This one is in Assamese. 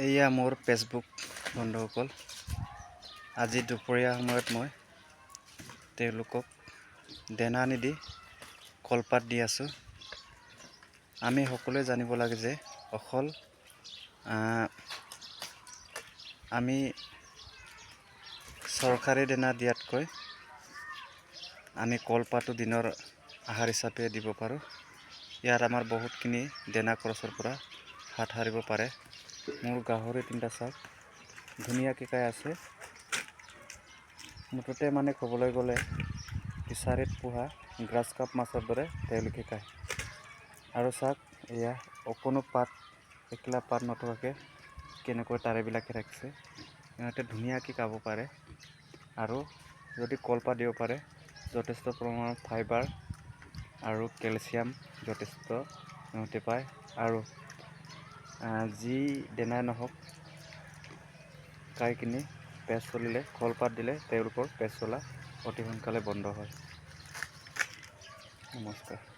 এয়া মোৰ ফেচবুক বন্ধুসকল। আজি দুপৰীয়া সময়ত মই তেওঁলোকক দানা নিদি কলপাত দি আছোঁ। আমি সকলোৱে জানিব লাগে যে অকল আমি চৰকাৰী দানা দিয়াতকৈ আমি কলপাতো দিনৰ আহাৰ হিচাপে দিব পাৰোঁ। ইয়াত আমাৰ বহুতখিনি দানা খৰচৰ পৰা হাত সাৰিব পাৰে। মোৰ গাহৰি তিনিটা চাওক ধুনীয়াকৈ খাই আছে। মুঠতে মানে ক'বলৈ গ'লে ফিছাৰীত পোহা গ্ৰাছ কাপ মাছৰ দৰে তেওঁলোকে খায়। আৰু চাওক এয়া অকণো পাত একলা পাত নথকাকৈ কেনেকৈ তাৰেবিলাকে ৰাখিছে। সিহঁতে ধুনীয়াকৈ খাব পাৰে আৰু যদি কলপাত দিব পাৰে যথেষ্ট পৰিমাণৰ ফাইবাৰ আৰু কেলছিয়াম যথেষ্ট সিহঁতে পায়। আৰু যি দানাই নহওক খাই কিনি পেট চলিলে কলপাত দিলে তেওঁলোকৰ পেট চলা অতি সোনকালে বন্ধ হয়। নমস্কাৰ।